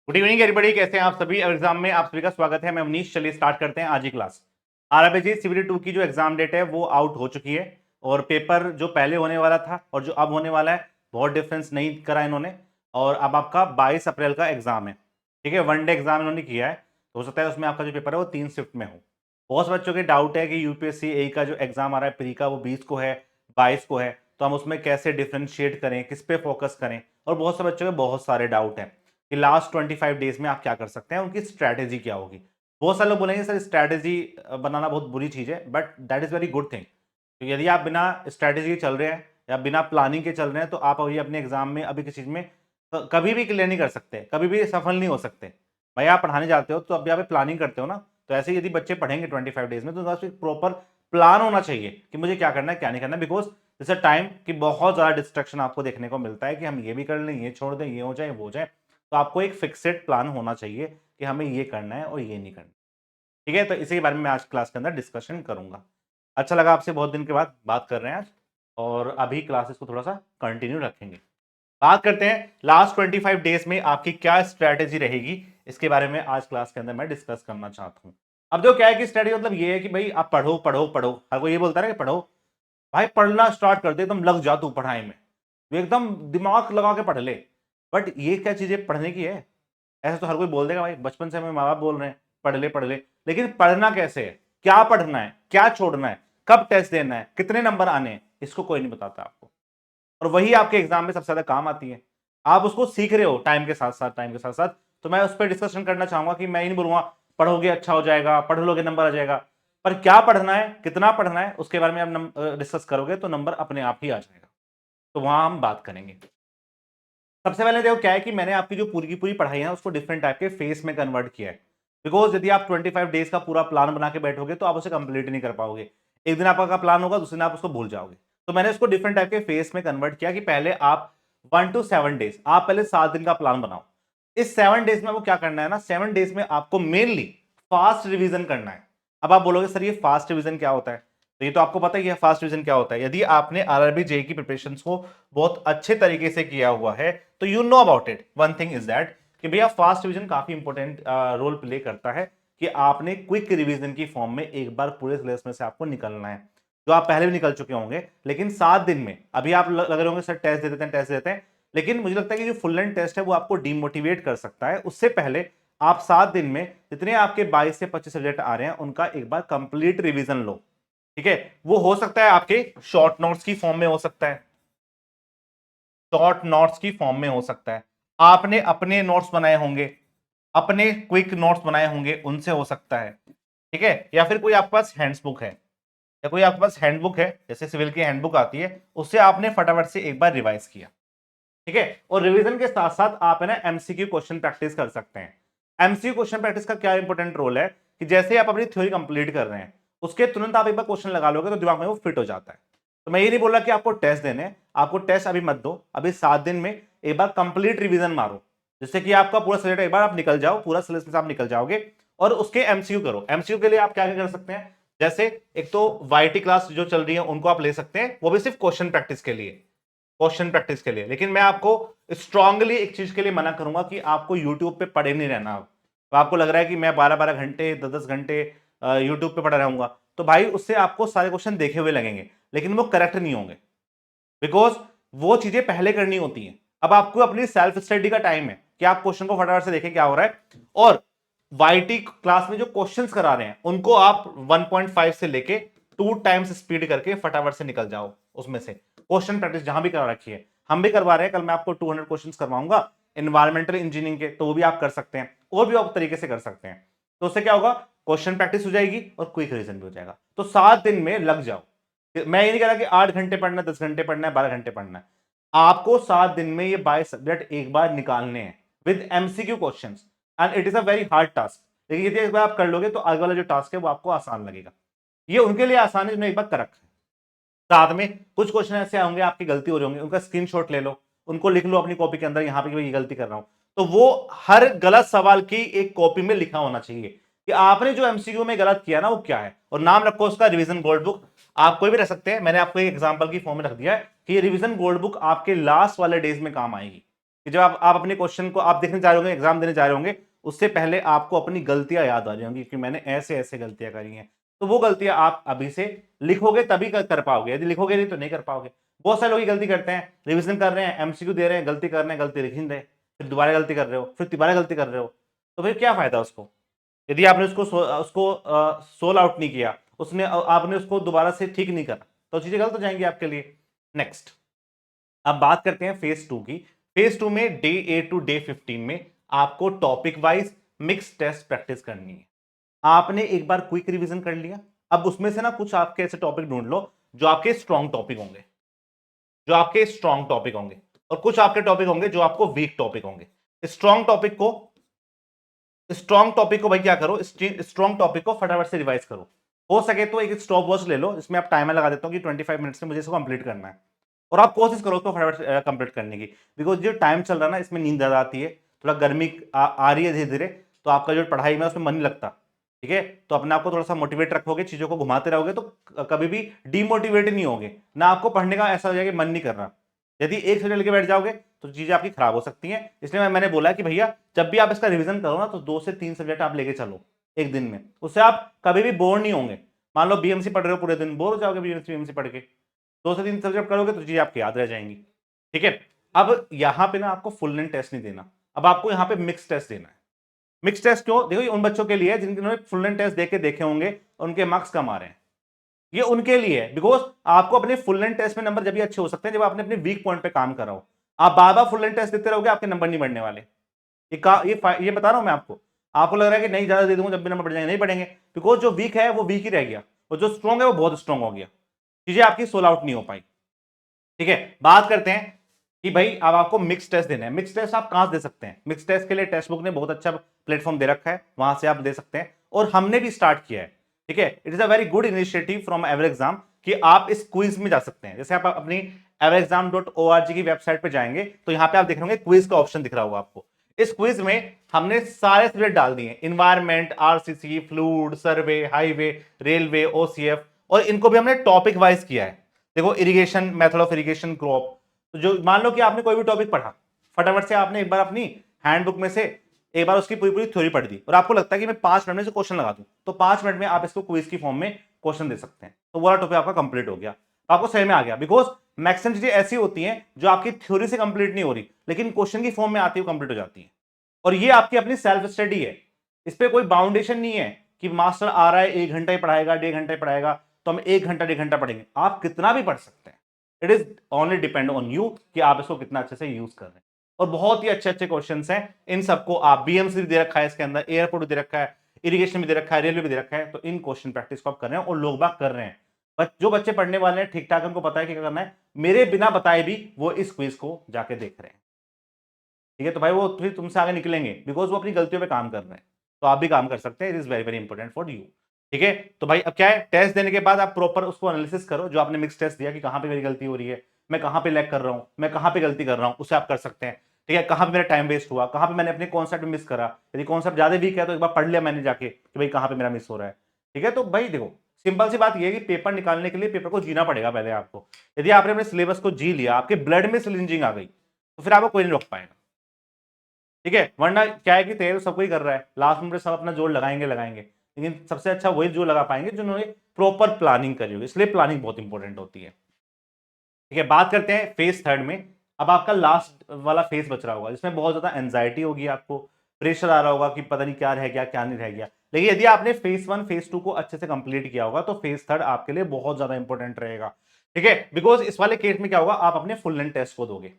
Good evening everybody, कैसे हैं आप सभी। एग्जाम में आप सभी का स्वागत है। मैं अवनीश। चलिए स्टार्ट करते हैं आज की क्लास। आरआरबी CBT2 की जो एग्जाम डेट है वो आउट हो चुकी है और पेपर जो पहले होने वाला था और जो अब होने वाला है बहुत डिफरेंस नहीं करा इन्होंने। और अब आपका 22 अप्रैल का एग्जाम है। ठीक है, वन डे एग्जाम इन्होंने किया है, तो हो सकता है उसमें आपका जो पेपर है वो 3 शिफ्ट में हो। बहुत से बच्चों के डाउट है कि यूपीएससी ए का जो एग्जाम आ रहा है प्री का वो 20 को है, 22 को है, तो हम उसमें कैसे डिफ्रेंशिएट करें, किस पे फोकस करें। और बहुत से बच्चों के बहुत सारे डाउट हैं कि लास्ट 25 डेज में आप क्या कर सकते हैं, उनकी स्ट्रैटेजी क्या होगी। बहुत सारे लोग बोलेंगे सर स्ट्रैटेजी बनाना बहुत बुरी चीज़ है, but that is very good thing. तो यदि आप बिना स्ट्रैटेजी के चल रहे हैं या बिना प्लानिंग के चल रहे हैं तो आप अभी अपने एग्जाम में अभी किसी चीज़ में कभी भी क्लियर नहीं कर सकते, कभी भी सफल नहीं हो सकते। भाई आप पढ़ाने जाते हो तो अभी आप प्लानिंग करते हो ना, तो ऐसे ही यदि बच्चे पढ़ेंगे 25 डेज में तो उनका प्रॉपर प्लान होना चाहिए कि मुझे क्या करना है क्या नहीं करना। बिकॉज दिस अ टाइम कि बहुत ज़्यादा डिस्ट्रक्शन आपको देखने को मिलता है कि हम ये भी कर लें, ये छोड़ दें, ये हो जाए वो हो जाए। तो आपको एक फिक्सेड प्लान होना चाहिए कि हमें ये करना है और ये नहीं करना। ठीक है, तो इसी के बारे में मैं आज क्लास के अंदर डिस्कशन करूंगा। अच्छा लगा आपसे बहुत दिन के बाद बात कर रहे हैं आज, और अभी क्लासेस को थोड़ा सा कंटिन्यू रखेंगे। बात करते हैं लास्ट 25 डेज में आपकी क्या स्ट्रैटेजी रहेगी, इसके बारे में आज क्लास के अंदर मैं डिस्कस करना चाहता हूं। अब जो क्या है कि स्ट्रैटेजी मतलब ये है कि भाई आप पढ़ो पढ़ो पढ़ो, हर कोई ये बोलता है ना कि पढ़ो। भाई पढ़ना स्टार्ट कर दे, एकदम लग जा तू पढ़ाई में, तू एकदम दिमाग लगा के पढ़ ले। बट ये क्या चीजें पढ़ने की है? ऐसे तो हर कोई बोल देगा, भाई बचपन से हमें माँ बाप बोल रहे हैं पढ़ ले, लेकिन पढ़ना कैसे है, क्या पढ़ना है, क्या छोड़ना है, कब टेस्ट देना है, कितने नंबर आने हैं, इसको कोई नहीं बताता आपको। और वही आपके एग्जाम में सबसे ज्यादा काम आती है। आप उसको सीख रहे हो टाइम के साथ साथ, तो मैं उस पर डिस्कशन करना चाहूंगा कि मैं ही नहीं बोलूंगा पढ़ोगे अच्छा हो जाएगा, पढ़ लोगे नंबर आ जाएगा। पर क्या पढ़ना है, कितना पढ़ना है, उसके बारे में आप डिस्कस करोगे तो नंबर अपने आप ही आ जाएगा। तो वहां हम बात करेंगे। सबसे पहले देखो क्या है कि मैंने आपकी जो पूरी की पूरी पढ़ाई है उसको डिफरेंट टाइप के फेस में कन्वर्ट किया है। बिकॉज यदि आप 25 डेज का पूरा प्लान बना के बैठोगे तो आप उसे कंप्लीट नहीं कर पाओगे। एक दिन आपका प्लान होगा, दूसरे दिन आप उसको भूल जाओगे। तो मैंने उसको डिफरेंट टाइप के फेस में कन्वर्ट किया कि पहले आप 1 to 7 डेज, आप पहले 7 दिन का प्लान बनाओ। इस 7 डेज में आपको क्या करना है ना, 7 डेज में आपको मेनली फास्ट रिवीजन करना है। अब आप बोलोगे सर ये फास्ट रिवीजन क्या होता है, तो ये तो आपको पता ही है फास्ट रिवीजन क्या होता है। यदि आपने आरआरबी जेई की प्रिपरेशन को बहुत अच्छे तरीके से किया हुआ है तो you know about it. One thing is that कि भैया फास्ट रिवीजन काफी इंपॉर्टेंट रोल प्ले करता है कि आपने क्विक रिवीजन की फॉर्म में एक बार पूरे सिलेबस में से आपको निकलना है, जो आप पहले भी निकल चुके होंगे। लेकिन 7 दिन में अभी आप लग रहे होंगे सर टेस्ट दे देते हैं टेस्ट देते हैं, लेकिन मुझे लगता है कि जो फुल लेंथ टेस्ट है वो आपको डिमोटिवेट कर सकता है। उससे पहले आप 7 दिन में जितने आपके 22 से 25 सब्जेक्ट आ रहे हैं उनका एक बार कंप्लीट रिवीजन लो। ठीक है, वो हो सकता है आपके शॉर्ट नोट्स की फॉर्म में हो सकता है, शॉर्ट नोट्स की फॉर्म में हो सकता है, आपने अपने नोट्स बनाए होंगे, अपने क्विक नोट्स बनाए होंगे, उनसे हो सकता है। ठीक है, या फिर कोई आपके पास हैंडबुक है, या कोई आपके पास हैंडबुक है जैसे सिविल की हैंडबुक आती है, उससे आपने फटाफट से एक बार रिवाइज किया। ठीक है, और रिवीजन के साथ साथ आप है ना एमसीक्यू क्वेश्चन प्रैक्टिस कर सकते हैं। एमसीक्यू क्वेश्चन प्रैक्टिस का क्या इंपॉर्टेंट रोल है कि जैसे ही आप अपनी थ्योरी कंप्लीट कर रहे हैं उसके तुरंत आप एक बार क्वेश्चन लगा लोगे तो दिमाग में वो फिट हो जाता है। तो मैं ये नहीं बोल रहा कि आपको टेस्ट देने हैं, आपको टेस्ट अभी मत दो, अभी 7 दिन में एक बार कंप्लीट रिवीजन मारो, जिससे कि आपका पूरा सब्जेक्ट एक बार आप निकल जाओ, पूरा सिलेबस आप निकल जाओगे। और उसके एमसीक्यू करो। एमसीक्यू के लिए आप क्या क्या कर सकते हैं, जैसे एक तो वाईटी क्लास जो चल रही है उनको आप ले सकते हैं, वो भी सिर्फ क्वेश्चन प्रैक्टिस के लिए, क्वेश्चन प्रैक्टिस के लिए। लेकिन मैं आपको स्ट्रांगली एक चीज के लिए मना करूंगा कि आपको यूट्यूब पे पढ़े नहीं रहना। अब तो आपको लग रहा है कि मैं 12-12 घंटे 10-10 घंटे यूट्यूब पे पढ़ा रहूंगा, तो भाई उससे आपको सारे क्वेश्चन देखे हुए लगेंगे लेकिन वो करेक्ट नहीं होंगे। बिकॉज वो चीजें पहले करनी होती हैं। अब आपको अपनी सेल्फ स्टडी का टाइम है कि आप क्वेश्चन को फटाफट से देखें क्या हो रहा है, और वाईटी क्लास में जो क्वेश्चंस करा रहे हैं उनको आप 1.5 से लेके 2 टाइम्स स्पीड करके फटाफट से निकल जाओ उसमें से। क्वेश्चन प्रैक्टिस जहां भी करा रखी है, हम भी करवा रहे हैं, कल मैं आपको 200 क्वेश्चंस करवाऊंगा एनवायरमेंटल इंजीनियरिंग के, तो वो भी आप कर सकते हैं और भी आप तरीके से कर सकते हैं। तो उससे क्या होगा, क्वेश्चन प्रैक्टिस हो जाएगी और क्विक रिवीजन भी हो जाएगा। तो 7 दिन में लग जाओ। मैं ये नहीं कह रहा कि 8 घंटे पढ़ना है, 10 घंटे पढ़ना है, 12 घंटे पढ़ना है। आपको 7 दिन में ये 22 सब्जेक्ट एक बार निकालने हैं with MCQ questions, and it is a very hard task. लेकिन यदि एक बार आप कर लोगे तो आगे वाला जो टास्क है वो आपको आसान लगेगा। ये उनके लिए आसान है जिन्होंने एक बार कर रखा है। साथ में कुछ क्वेश्चन ऐसे होंगे आपकी गलती हो रही होंगी, उनका स्क्रीनशॉट ले लो, उनको लिख लो अपनी कॉपी के अंदर, यहां पे ये गलती कर रहा हूं। तो वो हर गलत सवाल की एक कॉपी में लिखा होना चाहिए कि आपने जो एमसीक्यू में गलत किया ना वो क्या है, और नाम रखो उसका रिवीजन गोल्ड बुक। आप कोई भी रख सकते हैं, मैंने आपको एक एग्जांपल की फॉर्म में रख दिया है कि ये रिवीजन गोल्ड बुक आपके लास्ट वाले डेज में काम आएगी। कि जब आप अपने क्वेश्चन को आप देखने जा रहे होंगे, एग्जाम देने जा रहे होंगे, उससे पहले आपको अपनी गलतियां याद आ रही होंगी कि मैंने ऐसे ऐसे गलतियां करी हैं। तो वो गलतियां आप अभी से लिखोगे तभी कर पाओगे, यदि लिखोगे नहीं तो नहीं कर पाओगे। बहुत सारे लोग ये गलती करते हैं, रिविजन कर रहे हैं, एमसीक्यू दे रहे हैं, गलती कर रहे हैं, गलती लिख नहीं रहे, फिर दोबारा गलती कर रहे हो, फिर दोबारा गलती कर रहे हो, तो फिर क्या फायदा उसको, यदि आपने उसको सोल आउट नहीं किया, उसने आपने उसको दोबारा से ठीक नहीं करा, तो चीजें गलत हो जाएंगी आपके लिए। नेक्स्ट, अब बात करते हैं फेज 2 की। फेज 2 में डे 8 टू डे 15 में आपको topic wise mix test practice करनी है। आपने एक बार क्विक रिवीजन कर लिया, अब उसमें से ना कुछ आपके ऐसे टॉपिक ढूंढ लो जो आपके स्ट्रॉन्ग टॉपिक होंगे, जो आपके स्ट्रॉन्ग टॉपिक होंगे, और कुछ आपके टॉपिक होंगे जो आपको वीक टॉपिक होंगे। स्ट्रॉन्ग टॉपिक को भाई क्या करो, स्ट्रॉन्ग टॉपिक को फटाफट से रिवाइज करो। हो सके तो एक स्टॉप वॉच ले लो, इसमें आप टाइमर लगा देता हूं कि 25 मिनट्स में मुझे इसको कंप्लीट करना है, और आप कोशिश करो उसको फटाफट कंप्लीट करने की। बिकॉज जो टाइम चल रहा है ना, इसमें नींद ज्यादा आती है, थोड़ा गर्मी आ रही है धीरे धीरे, तो आपका जो पढ़ाई में उसमें मन नहीं लगता। ठीक है, तो अपने आपको थोड़ा सा मोटिवेट रखोगे, चीजों को घुमाते रहोगे, तो कभी भी डीमोटिवेट नहीं होगे ना, आपको पढ़ने का ऐसा हो जाएगा कि मन नहीं कर रहा। यदि एक सब्जेक्ट लेके बैठ जाओगे तो चीजें आपकी खराब हो सकती हैं। इसलिए मैंने बोला कि भैया जब भी आप इसका रिवीजन करो ना, तो 2 से 3 सब्जेक्ट आप लेके चलो एक दिन में, उससे आप कभी भी बोर नहीं होंगे। मान लो बीएमसी पढ़ रहे हो, पूरे दिन बोर हो जाओगे बीएमसी पढ़ के, 2 से 3 सब्जेक्ट करोगे तो चीजें आपकी याद रह जाएंगी। ठीक है, अब यहां पे ना आपको फुल लेंथ टेस्ट नहीं देना, अब आपको यहां पे मिक्स टेस्ट देना है। मिक्स टेस्ट क्यों? देखो ये उन बच्चों के लिए है जिन्होंने फुल लेंथ टेस्ट देखे होंगे, उनके मार्क्स कम आ रहे हैं, ये उनके लिए है। बिकॉज आपको अपने फुल लेंथ टेस्ट में नंबर जब भी अच्छे हो सकते हैं जब आपने अपने वीक पॉइंट पे काम करा हो। आप बार बार फुल लेंथ टेस्ट देते रहोगे, आपके नंबर नहीं बढ़ने वाले। ये बता रहा हूं मैं आपको। आपको लग रहा है कि नहीं ज्यादा दे दूंगा जब भी नंबर बढ़ जाएंगे, नहीं बढ़ेंगे, बिकॉज जो वीक है वो वीक ही रह गया, और जो स्ट्रॉन्ग है वो बहुत स्ट्रॉन्ग हो गया, चीजें आपकी सोल आउट नहीं हो पाई। ठीक है, बात करते हैं कि भाई अब आपको मिक्स टेस्ट देना है। मिक्स टेस्ट आप कहां से दे सकते हैं? मिक्स टेस्ट के लिए टेक्स्ट बुक ने बहुत अच्छा प्लेटफॉर्म दे रखा है, वहां से आप दे सकते हैं, और हमने भी स्टार्ट किया है। ठीक है, it is a very good initiative from Everexam कि आप इस क्विज में जा सकते हैं। जैसे आप अपनी everexam.org की वेबसाइट पे जाएंगे तो यहां पे आप देख रहे होंगे क्विज का ऑप्शन दिख रहा होगा आपको। इस क्विज में हमने सारे सब्जेक्ट डाल दिए, इन्वायरमेंट, आरसीसी, फ्लूड, सर्वे, हाईवे, रेलवे, ओसीएफ, और इनको भी हमने टॉपिक वाइज किया है। देखो irrigation, method of irrigation, crop, तो जो मान लो कि आपने कोई भी टॉपिक पढ़ा, फटाफट से आपने एक बार अपनी हैंडबुक में से एक बार उसकी पूरी पूरी थ्योरी पढ़ दी, और आपको लगता है कि मैं 5 मिनट में से क्वेश्चन लगा दूं, तो 5 मिनट में आप इसको क्विज की फॉर्म में क्वेश्चन दे सकते हैं, तो वो वाला टॉपिक आपका कंप्लीट हो गया, आपको सही में आ गया। बिकॉज मैक्सिमम चीजें ऐसी होती हैं जो आपकी थ्योरी से कंप्लीट नहीं हो रही, लेकिन क्वेश्चन की फॉर्म में आती हुई कंप्लीट हो जाती है, और ये आपकी अपनी सेल्फ स्टडी है। इस पर कोई बाउंडेशन नहीं है कि मास्टर आ रहा है 1 घंटा ही पढ़ाएगा, 1.5 घंटा ही पढ़ाएगा, तो हम 1 घंटा 1.5 घंटा पढ़ेंगे, आप कितना भी पढ़ सकते हैं। It is only depend on you कि आप इसको कितना अच्छे से यूज कर रहे हैं, और बहुत ही अच्छे अच्छे क्वेश्चन हैं। इन सबको आप बीएमसी भी दे रखा है इसके अंदर, एयरपोर्ट भी दे रखा है, इरिगेशन भी दे रखा है, रेलवे भी दे रखा है, तो इन क्वेश्चन प्रैक्टिस को आप कर रहे हैं और लोग बाग कर रहे हैं। जो बच्चे पढ़ने वाले हैं ठीक ठाक, उनको पता है कि क्या करना है, मेरे बिना बताए भी वो इस क्विज को जाके देख रहे हैं। ठीक है, तो भाई वो फिर तुमसे आगे निकलेंगे, बिकॉज वो अपनी गलतियों पे काम कर रहे हैं, तो आप भी काम कर सकते हैं। It is very very important for you. ठीक है, तो भाई अब क्या है, टेस्ट देने के बाद आप प्रॉपर उसको एनालिसिस करो, जो आपने मिक्स टेस्ट दिया कि कहां पे मेरी गलती हो रही है, मैं कहां पे लैग कर रहा हूं, मैं कहां पे गलती कर रहा हूं, उसे आप कर सकते हैं। ठीक है, कहां पे मेरा टाइम वेस्ट हुआ, कहां पे मैंने अपने कॉन्सेप्ट मिस करा, यदि कॉन्सेप्ट ज्यादा वीक है तो एक बार पढ़ लिया मैंने जाके कि भाई कहां पे मेरा मिस हो रहा है। ठीक है, तो भाई देखो सिंपल सी बात यह है कि पेपर निकालने के लिए पेपर को जीना पड़ेगा पहले आपको। यदि आपने अपने सिलेबस को जी लिया, आपके ब्लड में सिलिंजिंग आ गई, तो फिर आपको कोई नहीं रोक पाएगा। ठीक है, वरना क्या है कि तैयारी तो सबको ही कर रहा है, लास्ट में सब अपना जोर लगाएंगे लगाएंगे, लेकिन सबसे अच्छा वही जोर लगा पाएंगे जिन्होंने प्रॉपर प्लानिंग करी होगी, इसलिए प्लानिंग बहुत इंपॉर्टेंट होती है। ठीक है, बात करते हैं फेज 3 में। अब आपका लास्ट वाला फेज बच रहा होगा जिसमें बहुत ज्यादा एंजाइटी होगी, आपको प्रेशर आ रहा होगा कि पता नहीं क्या रह गया क्या नहीं रह गया। लेकिन यदि आपने फेज 1 फेज 2 को अच्छे से कंप्लीट किया होगा तो फेज 3 आपके लिए बहुत ज्यादा इंपॉर्टेंट रहेगा। ठीक है, बिकॉज इस वाले केस में क्या होगा, आप अपने फुल लेंथ टेस्ट को दोगे,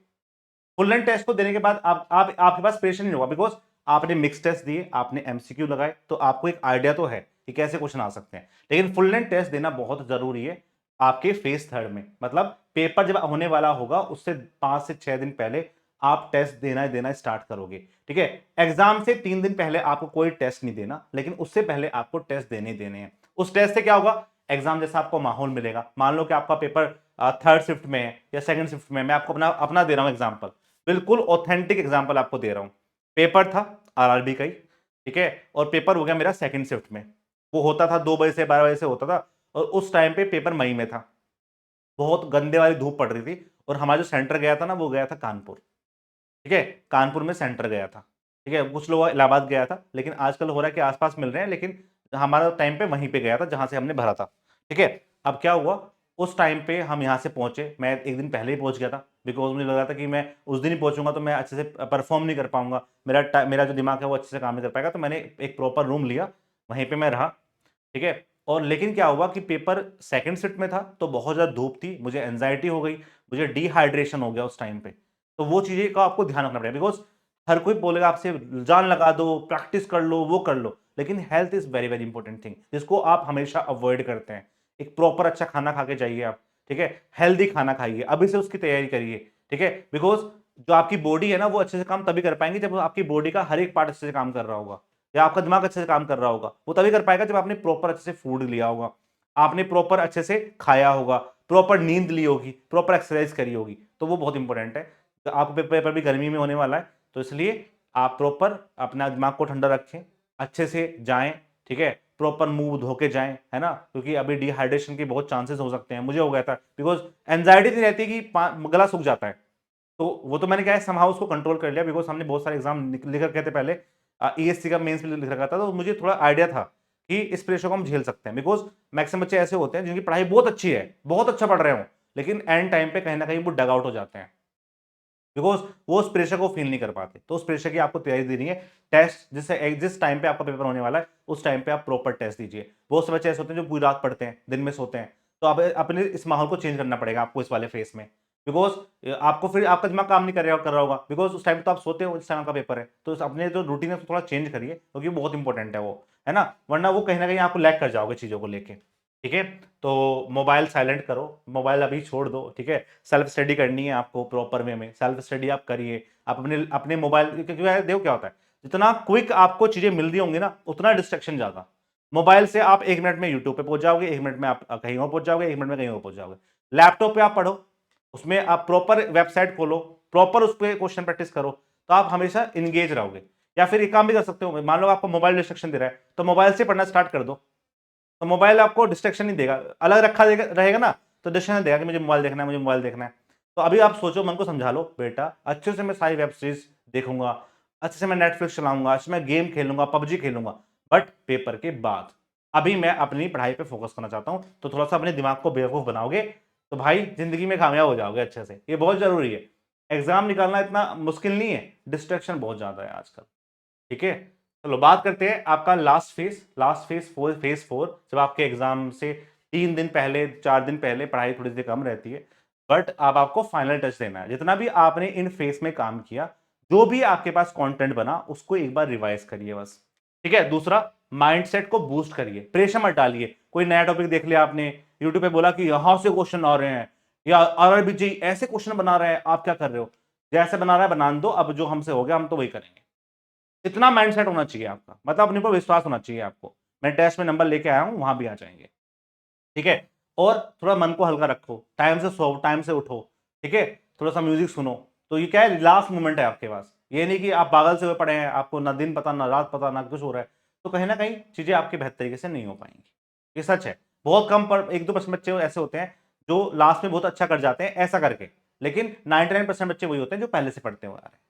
फुल लेंथ टेस्ट को देने के बाद आप आपके पास प्रेशर नहीं होगा, बिकॉज आपने मिक्स टेस्ट दिए, आपने एमसीक्यू लगाए, तो आपको एक आइडिया तो है कि कैसे क्वेश्चन आ सकते हैं। लेकिन फुल लेंथ टेस्ट देना बहुत जरूरी है आपके फेज 3 में, मतलब पेपर जब होने वाला होगा उससे 5 से 6 दिन पहले आप टेस्ट देना स्टार्ट करोगे। ठीक है, एग्जाम से 3 दिन पहले आपको कोई टेस्ट नहीं देना, लेकिन उससे पहले आपको टेस्ट देने हैं। उस टेस्ट से क्या होगा, एग्जाम जैसा आपको माहौल मिलेगा। मान लो कि आपका पेपर थर्ड शिफ्ट में है या सेकंड शिफ्ट में, मैं आपको अपना अपना दे रहा हूं एग्जांपल, बिल्कुल ऑथेंटिक एग्जांपल आपको दे रहा हूं। पेपर था आरआरबी का ही, ठीक है, और पेपर हो गया मेरा सेकंड शिफ्ट में। वो होता था 2 बजे से 12 बजे से होता था, और उस टाइम पे पेपर मई में था, बहुत गंदे वाली धूप पड़ रही थी, और हमारा जो सेंटर गया था ना वो गया था कानपुर। ठीक है, कानपुर में सेंटर गया था। ठीक है, कुछ लोग इलाहाबाद गया था, लेकिन आजकल हो रहा है कि आसपास मिल रहे हैं, लेकिन हमारा टाइम पे वहीं पे गया था जहां से हमने भरा था। ठीक है, अब क्या हुआ, उस टाइम पे हम यहाँ से पहुंचे, मैं एक दिन पहले ही पहुंच गया था, बिकॉज मुझे लग रहा था कि मैं उस दिन ही पहुंचूंगा तो मैं अच्छे से परफॉर्म नहीं कर पाऊंगा, मेरा जो दिमाग है वो अच्छे से काम नहीं कर पाएगा। तो मैंने एक प्रॉपर रूम लिया, वहीं पे मैं रहा। ठीक है, और लेकिन क्या हुआ कि पेपर सेकंड शिफ्ट में था, तो बहुत ज़्यादा धूप थी, मुझे एंजाइटी हो गई, मुझे डिहाइड्रेशन हो गया उस टाइम पे। तो वो चीज़ें का आपको ध्यान रखना पड़ेगा, बिकॉज हर कोई बोलेगा आपसे जान लगा दो, प्रैक्टिस कर लो, वो कर लो, लेकिन health is very very important thing, जिसको आप हमेशा अवॉइड करते हैं। एक प्रॉपर अच्छा खाना खा के जाइए आप। ठीक है, हेल्दी खाना खाइए, अभी से उसकी तैयारी करिए। ठीक है, बिकॉज जो आपकी बॉडी है ना, वो अच्छे से काम तभी कर पाएंगे जब आपकी बॉडी का हर एक पार्ट अच्छे से काम कर रहा होगा, या आपका दिमाग अच्छे से काम कर रहा होगा। वो तभी कर पाएगा जब आपने प्रॉपर अच्छे से फूड लिया होगा, आपने प्रॉपर अच्छे से खाया होगा, प्रॉपर नींद ली होगी, प्रॉपर एक्सरसाइज करी होगी। तो वो बहुत इंपॉर्टेंट है। तो आपका पेपर भी गर्मी में होने वाला है, तो इसलिए आप प्रॉपर अपना दिमाग को ठंडा रखें, अच्छे से जाएं। ठीक है, प्रॉपर मुंह धो के जाएं, है ना, क्योंकि अभी डिहाइड्रेशन के बहुत चांसेस हो सकते हैं। मुझे हो गया था, बिकॉज एंजाइटी इतनी रहती है कि गला सूख जाता है। तो वो तो मैंने क्या है, समहाउ उसको कंट्रोल कर लिया, बिकॉज हमने बहुत सारे एग्जाम लिख रखे थे पहले, ईएससी का मेंस भी लिख रखा था, तो मुझे थोड़ा आइडिया था कि इस प्रेशर को हम झेल सकते हैं। बिकॉज मैक्सिमम बच्चे ऐसे होते हैं जिनकी पढ़ाई बहुत अच्छी है, बहुत अच्छा पढ़ रहे हो, लेकिन एंड टाइम पे कहीं ना कहीं वो डग आउट हो जाते हैं, बिकॉज वो उस प्रेशर को फील नहीं कर पाते। तो उस प्रेशर की आपको तैयारी देनी है। टेस्ट जिस टाइम पे आपका पेपर होने वाला है, उस टाइम पे आप प्रॉपर टेस्ट दीजिए। बहुत से बच्चे ऐसे होते हैं जो पूरी रात पढ़ते हैं, दिन में सोते हैं। तो आप अपने इस माहौल को चेंज करना पड़ेगा आपको इस वाले फेस में, बिकॉज आपको फिर आपका दिमाग काम नहीं कर रहा होगा, बिकॉज उस टाइम तो आप सोते हो, इस टाइम का पेपर है। तो अपने जो रूटीन है उसको थोड़ा चेंज करिए, क्योंकि बहुत इंपॉर्टेंट है वो, है ना, वरना वो कहीं ना कहीं आपको लैग कर जाओगे चीजों को लेके। ठीक है, तो मोबाइल साइलेंट करो, मोबाइल अभी छोड़ दो। ठीक है, सेल्फ स्टडी करनी है आपको प्रॉपर वे में, सेल्फ स्टडी आप करिए। आप अपने अपने मोबाइल, क्योंकि देखो क्या होता है, जितना क्विक आपको चीजें मिल रही होंगी ना, उतना डिस्ट्रक्शन ज्यादा। मोबाइल से आप 1 मिनट में यूट्यूब पे पहुंच जाओगे, 1 मिनट में आप कहीं और पहुंच जाओगे, 1 मिनट में कहीं और पहुंच जाओगे। लैपटॉप पे आप पढ़ो, उसमें आप प्रॉपर वेबसाइट खोलो, प्रॉपर उस पर क्वेश्चन प्रैक्टिस करो, तो आप हमेशा इंगेज रहोगे। या फिर एक काम भी कर सकते हो, मान लो आपको मोबाइल डिस्ट्रक्शन दे रहा है, तो मोबाइल से पढ़ना स्टार्ट कर दो। तो मोबाइल आपको डिस्ट्रक्शन नहीं देगा, अलग रखा रहेगा ना, तो डिस्ट्रक्शन देगा कि मुझे मोबाइल देखना है, मुझे मोबाइल देखना है। तो अभी आप सोचो, मन को समझा लो, बेटा अच्छे से मैं सारी वेब सीरीज देखूंगा, अच्छे से मैं नेटफ्लिक्स चलाऊंगा, अच्छे मैं गेम खेलूंगा, पबजी खेलूंगा, बट पेपर के बाद अभी मैं अपनी पढ़ाई पे फोकस करना चाहता हूं। तो थोड़ा सा अपने दिमाग को बेवकूफ बनाओगे तो भाई जिंदगी में कामयाब हो जाओगे अच्छे से। ये बहुत जरूरी है, एग्जाम निकालना इतना मुश्किल नहीं है, डिस्ट्रैक्शन बहुत ज्यादा है आजकल। ठीक है, चलो बात करते हैं आपका फेज 4, जब आपके एग्जाम से 3 दिन पहले, 4 दिन पहले पढ़ाई थोड़ी सी कम रहती है, बट अब आपको फाइनल टच देना है। जितना भी आपने इन फेज में काम किया, जो भी आपके पास कंटेंट बना, उसको एक बार रिवाइज करिए बस। ठीक है, दूसरा, माइंडसेट को बूस्ट करिए, प्रेशर मत डालिए। कोई नया टॉपिक देख लिया आपने, यूट्यूब पे बोला कि यहां से क्वेश्चन आ रहे हैं, या आरआरबी जेईई ऐसे क्वेश्चन बना रहे हैं, आप क्या कर रहे हो, जैसे बना रहा है बना दो, अब जो हमसे हो गया हम तो वही करेंगे। इतना माइंडसेट होना चाहिए आपका, मतलब अपने ऊपर विश्वास होना चाहिए आपको, मैं टेस्ट में नंबर लेके आया हूं, वहां भी आ जाएंगे। ठीक है, और थोड़ा मन को हल्का रखो, टाइम से सो, टाइम से उठो। ठीक है, थोड़ा सा म्यूजिक सुनो। तो ये क्या है, लास्ट मोमेंट है आपके पास, ये नहीं कि आप पागल से हुए पड़े हैं, आपको ना दिन पता ना रात पता ना कुछ हो रहा है, तो कहीं ना कहीं चीजें आपके बेहतर तरीके से नहीं हो पाएंगी। ये सच है, बहुत कम पर 1-2% बच्चे ऐसे होते हैं जो लास्ट में बहुत अच्छा कर जाते हैं ऐसा करके, लेकिन 99% बच्चे वही होते हैं जो पहले से पढ़ते हुए आ रहे हैं।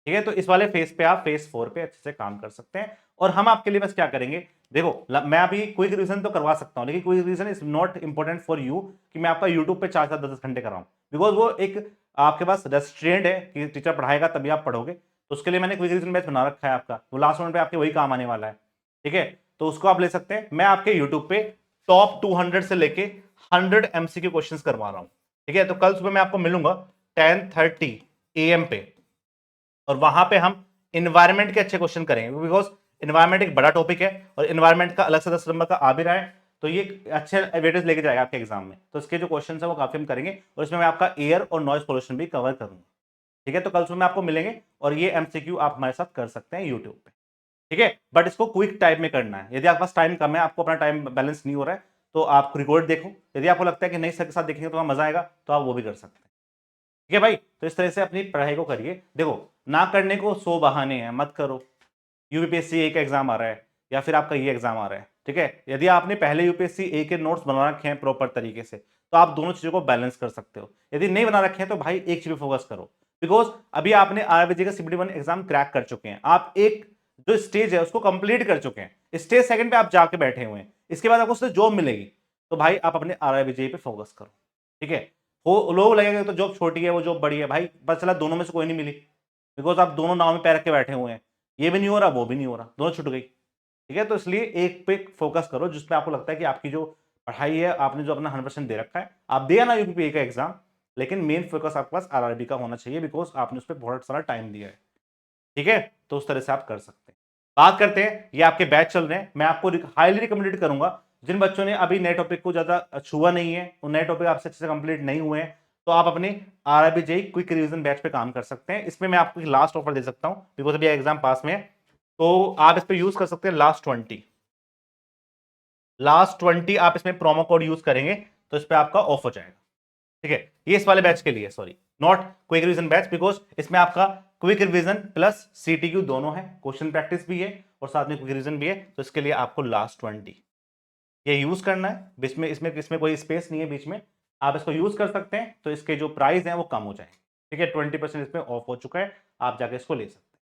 ठीक है, तो इस वाले फेज पे आप फेज 4 पे अच्छे से काम कर सकते हैं। और हम आपके लिए बस क्या करेंगे, देखो मैं अभी क्विक रिवीजन तो करवा सकता हूं, लेकिन quick revision is not important for you कि मैं आपका यूट्यूब पे 4-4 10 घंटे कराऊं, बिकॉज वो एक आपके पास रेस्ट्रेंट है कि टीचर पढ़ाएगा तभी आप पढ़ोगे। तो उसके लिए मैंने क्विक रिवीजन बैच बना रखा है आपका, वो लास्ट मोमेंट पे आपके वही काम आने वाला है। ठीक है, तो उसको आप ले सकते हैं। मैं आपके यूट्यूब पे टॉप 200 से लेके 100 MCQ क्वेश्चन करवा रहा हूं। ठीक है, तो कल सुबह मैं आपको मिलूंगा 10:30 AM पे, और वहां पे हम इन्वायरमेंट के अच्छे क्वेश्चन करेंगे, बिकॉज इन्वायरमेंट एक बड़ा टॉपिक है, और इन्वायरमेंट का अलग से 10 नंबर का आ भी रहा है, तो ये अच्छे वेटेज लेके जाएगा आपके एग्जाम में। तो इसके जो क्वेश्चन है वो काफी हम करेंगे, और इसमें मैं आपका एयर और नॉइज पोल्यूशन भी कवर करूंगा। ठीक है, तो कल सुबह में आपको मिलेंगे, और ये एमसीक्यू आप हमारे साथ कर सकते हैं यूट्यूब पे। ठीक है, बट इसको क्विक टाइम में करना है। यदि आपके पास टाइम कम है, आपको अपना टाइम बैलेंस नहीं हो रहा है, तो आप रिकॉर्ड देखो। यदि आपको लगता है कि नहीं सर के साथ देखेंगे तो मजा आएगा, तो आप वो भी कर सकते हैं। ठीक है भाई, तो इस तरह से अपनी पढ़ाई को करिए। देखो, ना करने को 100 बहाने हैं, मत करो। यूपीएससी ए का एग्जाम आ रहा है, या फिर आपका ये एग्जाम आ रहा है। ठीक है, यदि आपने पहले यूपीएससी ए के नोट्स बना रखे हैं प्रॉपर तरीके से, तो आप दोनों चीजों को बैलेंस कर सकते हो। यदि नहीं बना रखे हैं तो भाई एक चीज पे फोकस करो, बिकॉज अभी आपने आरआरबी का CBT 1 एग्जाम क्रैक कर चुके हैं, आप एक जो स्टेज है उसको कंप्लीट कर चुके हैं, स्टेज सेकंड पे आप जाके बैठे हुए हैं, इसके बाद आपको उससे जॉब मिलेगी। तो भाई आप अपने आरआरबी पे फोकस करो, ठीक है। हो लोग लगेगा तो जॉब छोटी है वो जॉब बड़ी है, भाई पता चला दोनों में से कोई नहीं मिली, बिकॉज आप दोनों नाव में पैर रख के बैठे हुए हैं, ये भी नहीं हो रहा वो भी नहीं हो रहा, दोनों छूट गई, ठीक है। तो इसलिए एक पे फोकस करो जिसमें आपको लगता है कि आपकी जो पढ़ाई है, आपने जो अपना 100% दे रखा है, आप दिया ना यूपीपीए का एग्जाम, लेकिन मेन फोकस आपके पास आरआरबी का होना चाहिए, बिकॉज आपने उस पर बहुत सारा टाइम दिया है, ठीक है। तो उस तरह से आप कर सकते हैं। बात करते हैं, ये आपके बैच चल रहे हैं, मैं आपको हाईली रिकमेंडेड करूंगा जिन बच्चों ने अभी नए टॉपिक को ज्यादा छुआ नहीं है, वो नए टॉपिक आपसे अच्छे से कंप्लीट नहीं हुए हैं, तो आप अपने RRB JEE quick revision batch पे काम कर सकते हैं। इसमें मैं आपको लास्ट ऑफर दे सकता हूं, बिकॉज अभी एग्जाम पास में है, तो आप इस पे यूज कर सकते हैं लास्ट 20 आप इसमें प्रोमो कोड यूज करेंगे तो इस पे आपका ऑफ हो जाएगा, ठीक है। ये इस वाले बैच के लिए, sorry not quick revision batch, because इसमें आपका क्विक रिवीजन प्लस CTQ दोनों है, क्वेश्चन प्रैक्टिस भी है और साथ में क्विक रिवीजन भी है, तो इसके लिए आपको लास्ट 20 ये यूज करना है। बीच में इसमें इसमें कोई स्पेस नहीं है बीच में, आप इसको यूज कर सकते हैं, तो इसके जो प्राइस हैं वो कम हो जाएंगे, ठीक है। 20% इसमें ऑफ हो चुका है, आप जाके इसको ले सकते हैं,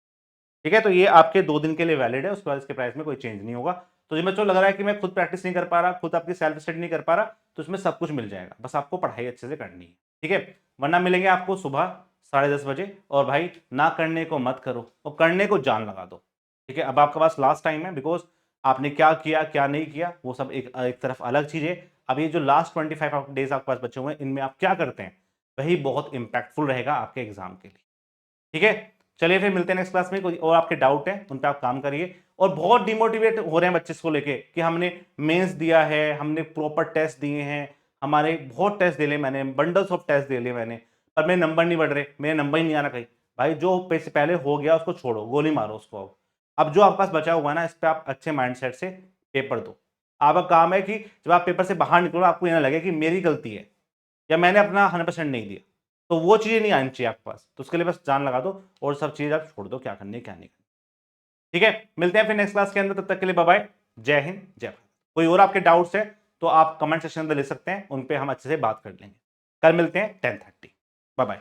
ठीक है। तो ये आपके 2 दिन के लिए वैलिड है, उसके बाद इसके प्राइस में कोई चेंज नहीं होगा। तो जिन बच्चों को लग रहा है कि मैं खुद प्रैक्टिस नहीं कर पा रहा, खुद आपकी सेल्फ स्टडी नहीं कर पा रहा, तो इसमें सब कुछ मिल जाएगा, बस आपको पढ़ाई अच्छे से करनी है, ठीक है। वरना मिलेंगे आपको सुबह 10:30 बजे, और भाई ना करने को मत करो और करने को जान लगा दो, ठीक है। अब आपके पास लास्ट टाइम है, बिकॉज आपने क्या किया क्या नहीं किया वो सब एक तरफ अलग चीज है। अब ये जो लास्ट 25 डेज आपके पास बचे हुए हैं, इनमें आप क्या करते हैं, वही बहुत इंपैक्टफुल रहेगा आपके एग्जाम के लिए, ठीक है। चलिए फिर मिलते हैं नेक्स्ट क्लास में। कोई और आपके डाउट है उन पर आप काम करिए। और बहुत डिमोटिवेट हो रहे हैं बच्चे इसको लेके कि हमने मेंस दिया है, हमने प्रॉपर टेस्ट दिए हैं, हमारे बहुत टेस्ट दे लिए मैंने, बंडल्स ऑफ टेस्ट दे लिए मैंने, पर मेरे नंबर नहीं बढ़ रहे, मेरे नंबर ही नहीं आ रहा कहीं। भाई जो पहले हो गया उसको छोड़ो, गोली मारो उसको। अब जो आपके पास बचा हुआ है ना, इस पर आप अच्छे माइंडसेट से पेपर दो। आपका काम है कि जब आप पेपर से बाहर निकलो आपको ये ना लगे कि मेरी गलती है या मैंने अपना 100% नहीं दिया, तो वो चीजें नहीं आनी चाहिए आपके पास। तो उसके लिए बस जान लगा दो और सब चीज आप छोड़ दो, क्या करनी है क्या नहीं करनी, ठीक है। मिलते हैं फिर नेक्स्ट क्लास के अंदर, तब तक के लिए बाय बाय, जय हिंद जय भारत। कोई और आपके डाउट्स है तो आप कमेंट सेक्शन में ले सकते हैं, उन पे हम अच्छे से बात कर लेंगे। कल मिलते हैं 10:30, बाय बाय।